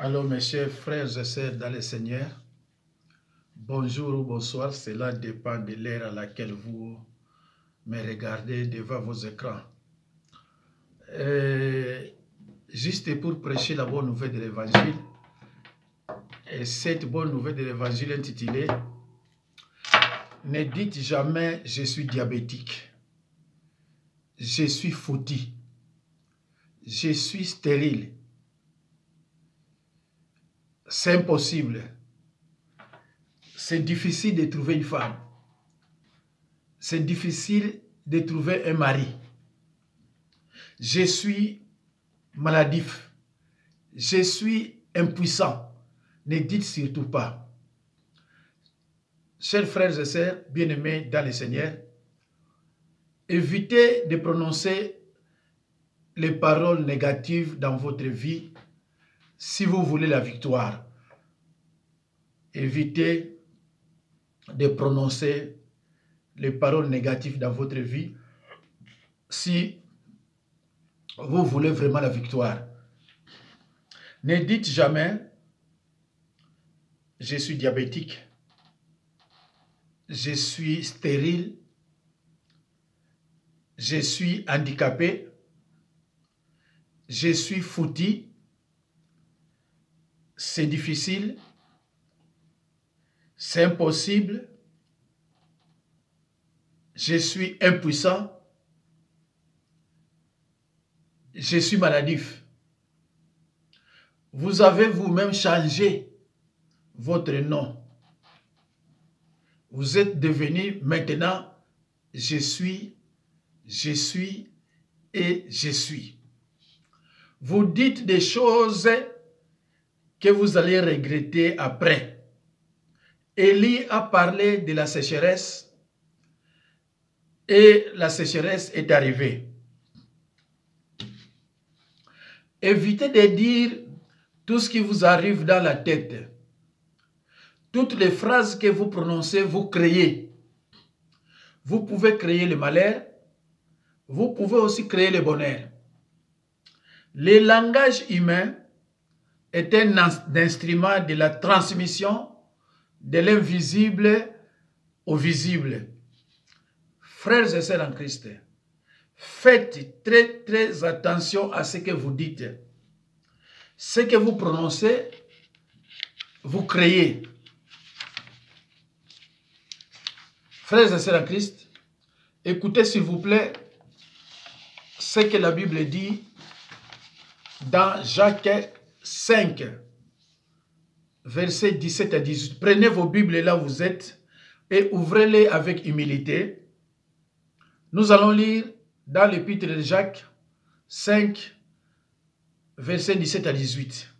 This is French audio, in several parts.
Alors mes chers frères et sœurs dans le Seigneur, bonjour ou bonsoir, cela dépend de l'heure à laquelle vous me regardez devant vos écrans. Juste pour prêcher la bonne nouvelle de l'évangile, et cette bonne nouvelle de l'évangile intitulée « Ne dites jamais je suis diabétique, je suis foutu, je suis stérile. C'est impossible. C'est difficile de trouver une femme. C'est difficile de trouver un mari. Je suis maladif. Je suis impuissant. Ne dites surtout pas. Chers frères et sœurs, bien-aimés dans le Seigneur, évitez de prononcer les paroles négatives dans votre vie si vous voulez la victoire. Évitez de prononcer les paroles négatives dans votre vie si vous voulez vraiment la victoire. Ne dites jamais « je suis diabétique, je suis stérile, je suis handicapé, je suis foutu, c'est difficile, c'est impossible, je suis impuissant, je suis maladif. » Vous avez vous-même changé votre nom. Vous êtes devenu maintenant « je suis et je suis ». Vous dites des choses que vous allez regretter après. Élie a parlé de la sécheresse et la sécheresse est arrivée. Évitez de dire tout ce qui vous arrive dans la tête. Toutes les phrases que vous prononcez, vous créez. Vous pouvez créer le malheur, vous pouvez aussi créer le bonheur. Le langage humain est un instrument de la transmission de l'invisible au visible. Frères et sœurs en Christ, faites très attention à ce que vous dites. Ce que vous prononcez, vous créez. Frères et sœurs en Christ, écoutez s'il vous plaît ce que la Bible dit dans Jacques 5, versets 17 à 18. Prenez vos Bibles là où vous êtes et ouvrez-les avec humilité. Nous allons lire dans l'épître de Jacques 5, versets 17 à 18.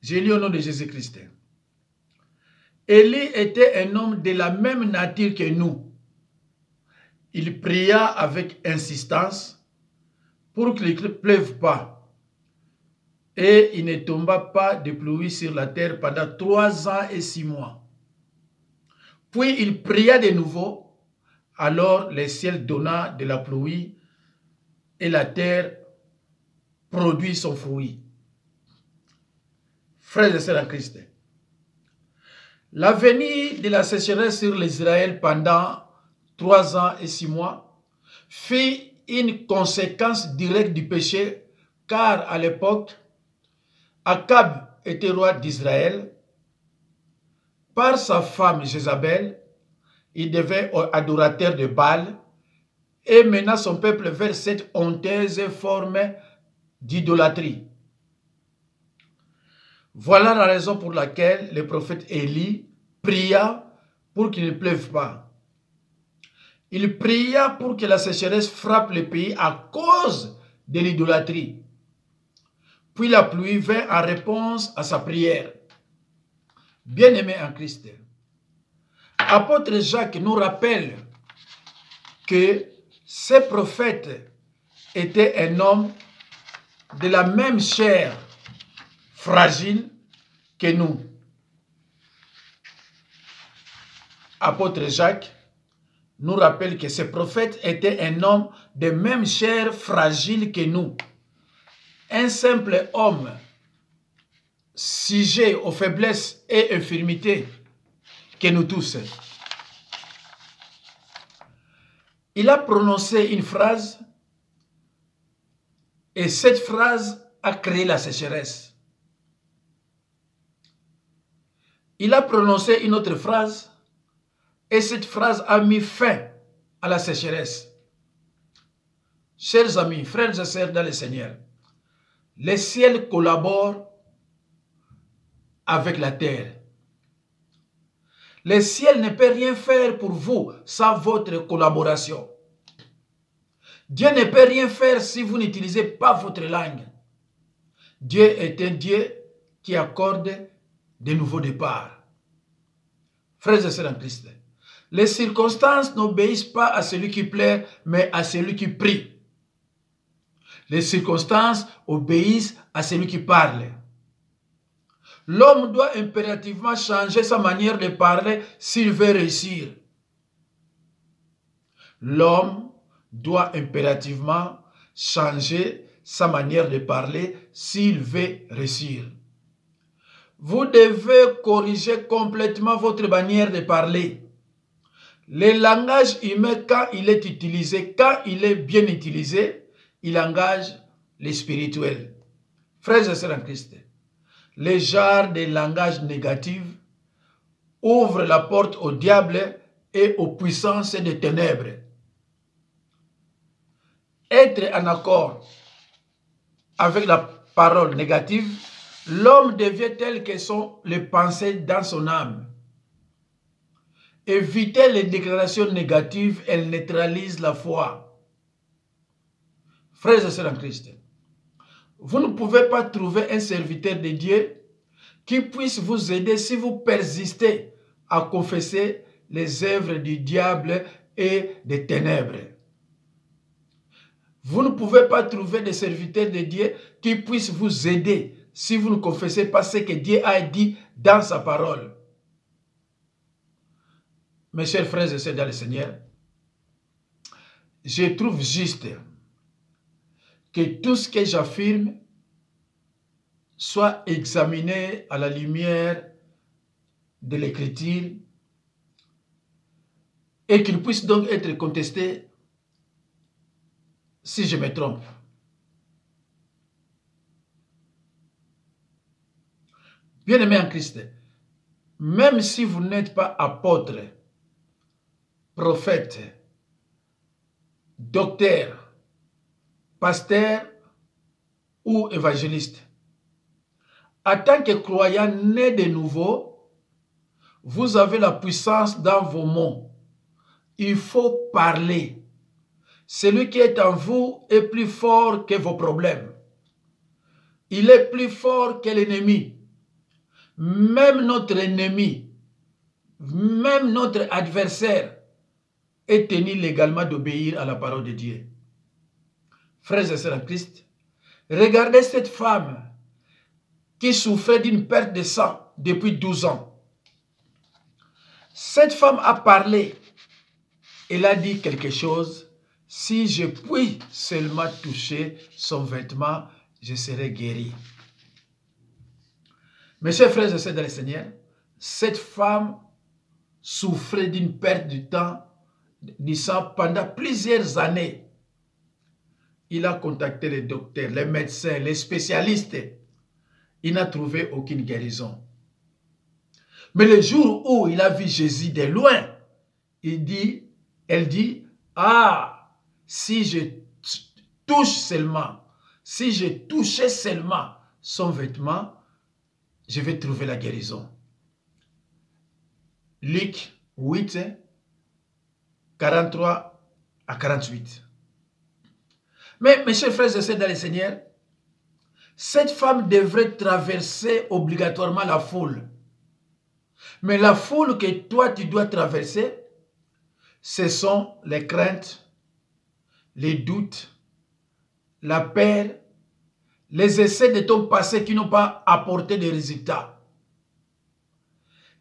J'ai lu au nom de Jésus-Christ. Élie était un homme de la même nature que nous. Il pria avec insistance pour qu'il ne pleuve pas. Et il ne tomba pas de pluie sur la terre pendant 3 ans et 6 mois. Puis il pria de nouveau. Alors le ciel donna de la pluie et la terre produit son fruit. Frères et sœurs en Christ, la venue de la sécheresse sur l'Israël pendant 3 ans et 6 mois fut une conséquence directe du péché, car à l'époque, Akab était roi d'Israël. Par sa femme Jézabel, il devint adorateur de Baal et mena son peuple vers cette honteuse forme d'idolâtrie. Voilà la raison pour laquelle le prophète Élie pria pour qu'il ne pleuve pas. Il pria pour que la sécheresse frappe le pays à cause de l'idolâtrie. Puis la pluie vint en réponse à sa prière. Bien-aimés en Christ, apôtre Jacques nous rappelle que ce prophète était un homme de la même chair fragile que nous. Apôtre Jacques nous rappelle que ce prophète était un homme de même chair fragile que nous. Un simple homme sujet aux faiblesses et infirmités que nous tous. Il a prononcé une phrase et cette phrase a créé la sécheresse. Il a prononcé une autre phrase et cette phrase a mis fin à la sécheresse. Chers amis, frères et sœurs dans le Seigneur, le ciel collabore avec la terre. Le ciel ne peut rien faire pour vous sans votre collaboration. Dieu ne peut rien faire si vous n'utilisez pas votre langue. Dieu est un Dieu qui accorde de nouveaux départs. Frères et sœurs en Christ, les circonstances n'obéissent pas à celui qui plaît, mais à celui qui prie. Les circonstances obéissent à celui qui parle. L'homme doit impérativement changer sa manière de parler s'il veut réussir. L'homme doit impérativement changer sa manière de parler s'il veut réussir. Vous devez corriger complètement votre manière de parler. Le langage humain, quand il est utilisé, quand il est bien utilisé, il engage les spirituels. Frères et sœurs en Christ, les genres de langage négatif ouvrent la porte au diable et aux puissances des ténèbres. Être en accord avec la parole négative, l'homme devient tel que sont les pensées dans son âme. Éviter les déclarations négatives, elles neutralisent la foi. Frères et sœurs en Christ, vous ne pouvez pas trouver un serviteur de Dieu qui puisse vous aider si vous persistez à confesser les œuvres du diable et des ténèbres. Vous ne pouvez pas trouver de serviteur de Dieu qui puisse vous aider si vous ne confessez pas ce que Dieu a dit dans sa parole. Mes chers frères et sœurs dans le Seigneur, je trouve juste que tout ce que j'affirme soit examiné à la lumière de l'Écriture et qu'il puisse donc être contesté si je me trompe. Bien-aimés en Christ, même si vous n'êtes pas apôtre, prophète, docteur, pasteur ou évangéliste, en tant que croyant né de nouveau, vous avez la puissance dans vos mots. Il faut parler. Celui qui est en vous est plus fort que vos problèmes. Il est plus fort que l'ennemi. Même notre ennemi, même notre adversaire est tenu légalement d'obéir à la parole de Dieu. Frères et sœurs en Christ, regardez cette femme qui souffrait d'une perte de sang depuis 12 ans. Cette femme a parlé. Elle a dit quelque chose. Si je puis seulement toucher son vêtement, je serai guéri. Mes chers frères et sœurs dans le Seigneur, cette femme souffrait d'une perte du sang pendant plusieurs années. Il a contacté les docteurs, les médecins, les spécialistes. Il n'a trouvé aucune guérison. Mais le jour où il a vu Jésus de loin, elle dit, ah, si je touche seulement, si je touchais seulement son vêtement, je vais trouver la guérison. Luc 8, 43 à 48. Mais mes chers frères et sœurs dans le Seigneur, cette femme devrait traverser obligatoirement la foule. Mais la foule que toi tu dois traverser, ce sont les craintes, les doutes, la peur, les essais de ton passé qui n'ont pas apporté de résultats.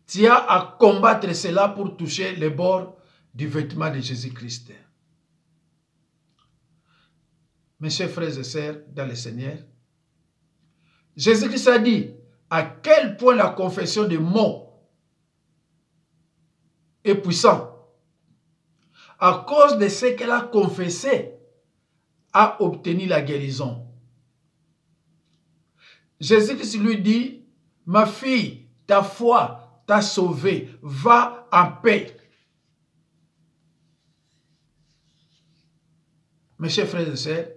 Tu as à combattre cela pour toucher les bords du vêtement de Jésus-Christ. Mes chers frères et sœurs dans le Seigneur, Jésus-Christ a dit, à quel point la confession des mots est puissante. À cause de ce qu'elle a confessé, a obtenu la guérison. Jésus-Christ lui dit, ma fille, ta foi t'a sauvée, va en paix. Mes chers frères et sœurs,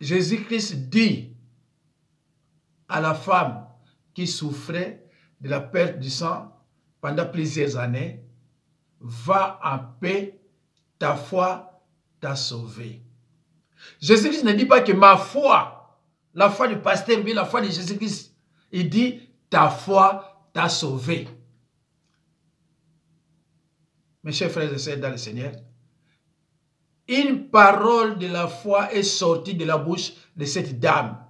Jésus-Christ dit à la femme qui souffrait de la perte du sang pendant plusieurs années, va en paix, ta foi t'a sauvé. Jésus-Christ ne dit pas que ma foi, la foi du pasteur, mais la foi de Jésus-Christ, il dit ta foi t'a sauvé. Mes chers frères et sœurs dans le Seigneur, une parole de la foi est sortie de la bouche de cette dame.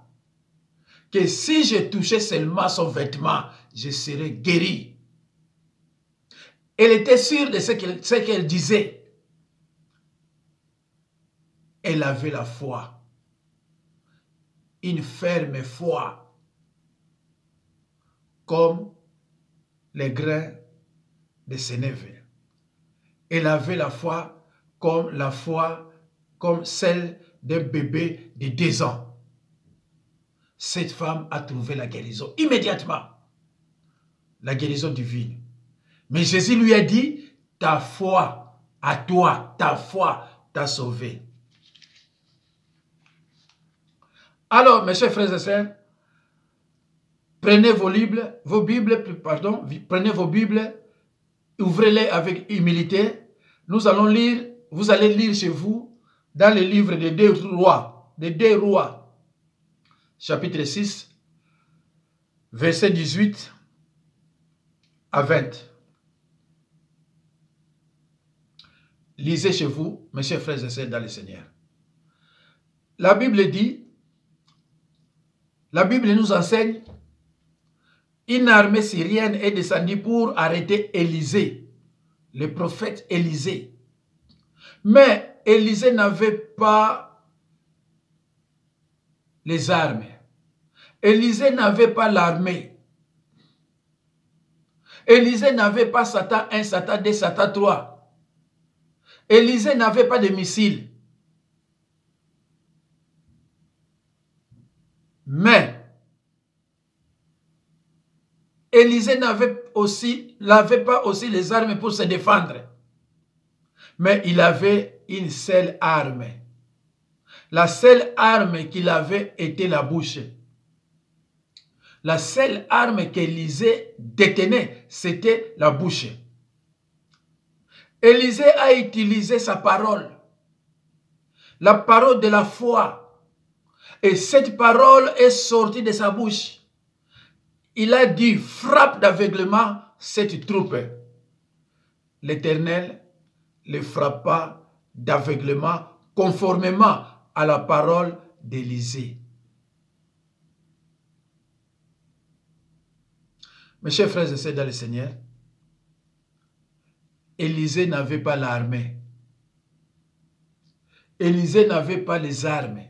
Que si je touchais seulement son vêtement, je serais guéri. Elle était sûre de ce qu'elle disait. Elle avait la foi. Une ferme foi. Comme les grains de sénévé. Elle avait la foi comme celle d'un bébé de 2 ans. Cette femme a trouvé la guérison immédiatement. La guérison divine. Mais Jésus lui a dit, ta foi à toi, ta foi t'a sauvé. Alors, mes chers frères et sœurs, prenez vos Bibles, prenez vos Bibles, ouvrez-les avec humilité. Nous allons lire, vous allez lire chez vous, dans le livre des 2 rois, chapitre 6, verset 18 à 20. Lisez chez vous, mes chers frères et sœurs dans le Seigneur. La Bible dit, la Bible nous enseigne, une armée syrienne est descendue pour arrêter Élisée, le prophète Élisée. Mais Élisée n'avait pas les armes. Élisée n'avait pas l'armée. Élisée n'avait pas Satan 1, Satan 2, Satan 3. Élisée n'avait pas de missiles. Mais Élisée n'avait pas aussi les armes pour se défendre. Mais il avait une seule arme. La seule arme qu'il avait était la bouche. La seule arme qu'Élisée détenait, c'était la bouche. Élisée a utilisé sa parole. La parole de la foi. Et cette parole est sortie de sa bouche. Il a dit, frappe d'aveuglement cette troupe. L'Éternel le frappa d'aveuglement conformément à la parole d'Élisée. Mes chers frères et sœurs dans le Seigneur, Élisée n'avait pas l'armée. Élisée n'avait pas les armes.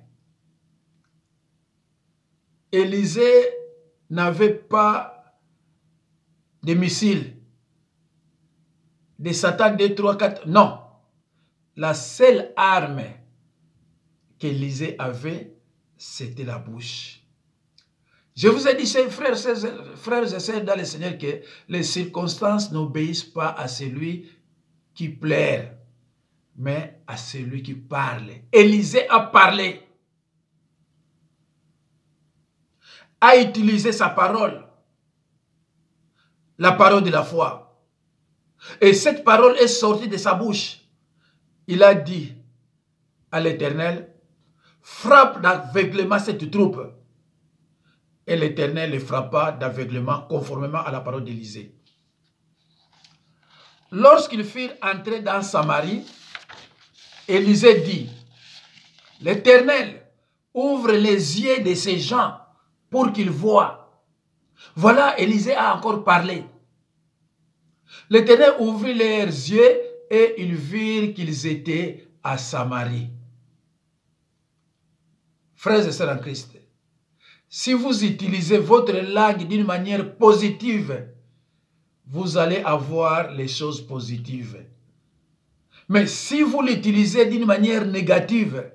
Élisée n'avait pas de missiles, de Satan 2, 3, 4. Non. La seule arme qu'Élisée avait, c'était la bouche. Je vous ai dit, chers frères et sœurs dans le Seigneur, que les circonstances n'obéissent pas à celui qui plaire, mais à celui qui parle. Élisée a parlé, a utilisé sa parole, la parole de la foi. Et cette parole est sortie de sa bouche. Il a dit à l'Éternel, frappe d'aveuglement cette troupe. Et l'Éternel le frappa d'aveuglement conformément à la parole d'Élisée. Lorsqu'ils furent entrés dans Samarie, Élisée dit, l'Éternel ouvre les yeux de ces gens pour qu'ils voient. Voilà, Élisée a encore parlé. L'Éternel ouvrit leurs yeux et ils virent qu'ils étaient à Samarie. Frères et sœurs en Christ, Si vous utilisez votre langue d'une manière positive, vous allez avoir les choses positives. Mais si vous l'utilisez d'une manière négative,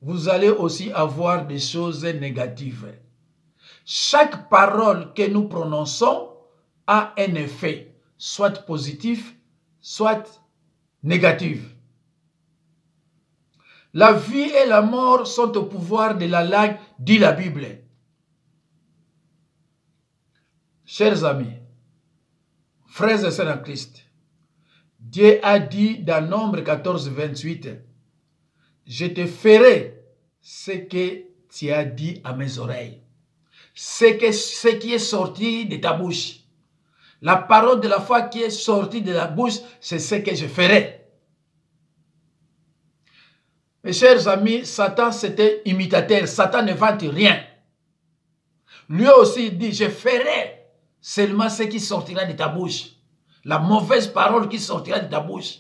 vous allez aussi avoir des choses négatives. Chaque parole que nous prononçons a un effet, soit positif, soit négatif. La vie et la mort sont au pouvoir de la langue, dit la Bible. Chers amis, frères et sœurs en Christ, Dieu a dit dans Nombre 14, 28, « Je te ferai ce que tu as dit à mes oreilles. » Ce qui est sorti de ta bouche. La parole de la foi qui est sortie de la bouche, c'est ce que je ferai. Mes chers amis, Satan c'était imitateur. Satan ne vante rien. Lui aussi dit, je ferai seulement ce qui sortira de ta bouche. La mauvaise parole qui sortira de ta bouche.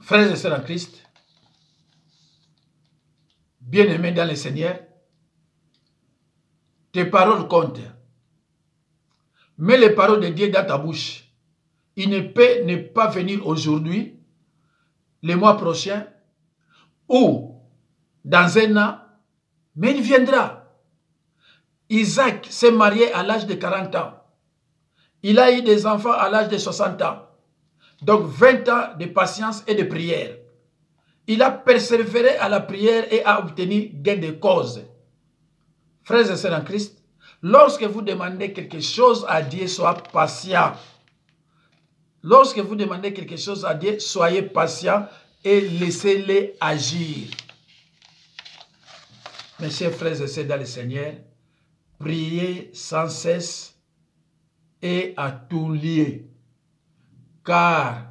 Frères et sœurs en Christ, bien-aimés dans le Seigneur, tes paroles comptent. Mets les paroles de Dieu dans ta bouche. Il ne peut ne pas venir aujourd'hui, le mois prochain, ou dans un an, mais il viendra. Isaac s'est marié à l'âge de 40 ans. Il a eu des enfants à l'âge de 60 ans. Donc 20 ans de patience et de prière. Il a persévéré à la prière et a obtenu gain de cause. Frères et sœurs en Christ, lorsque vous demandez quelque chose à Dieu, soyez patient. Lorsque vous demandez quelque chose à Dieu, soyez patient et laissez-le agir. Mes chers frères et sœurs dans le Seigneur, priez sans cesse et à tout lieu, car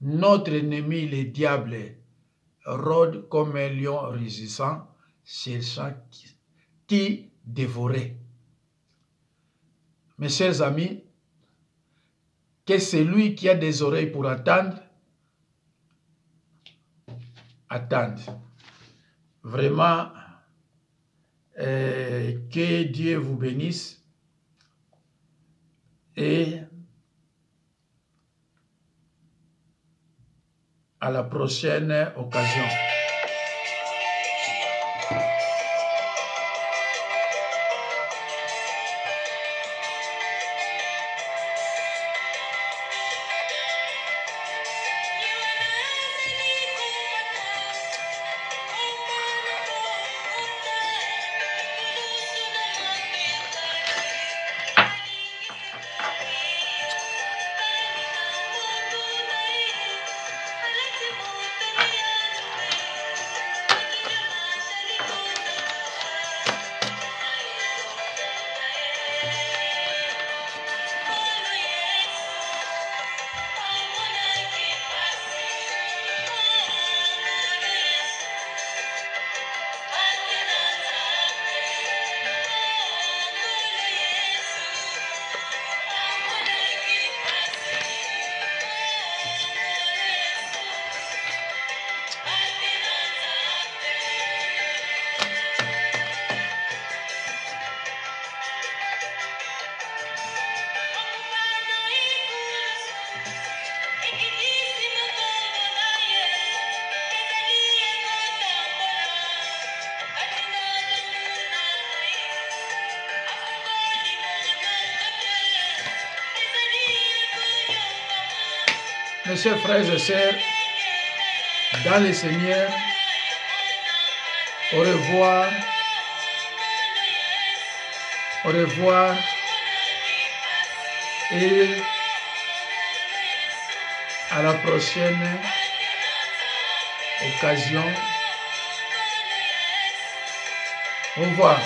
notre ennemi, le diable, rôde comme un lion rugissant, cherchant qui dévorer. Mes chers amis, que celui qui a des oreilles pour attendre, attende. Vraiment, que Dieu vous bénisse et à la prochaine occasion. Mes chers frères et sœurs, dans le Seigneur, au revoir. Au revoir. Et à la prochaine occasion. Au revoir.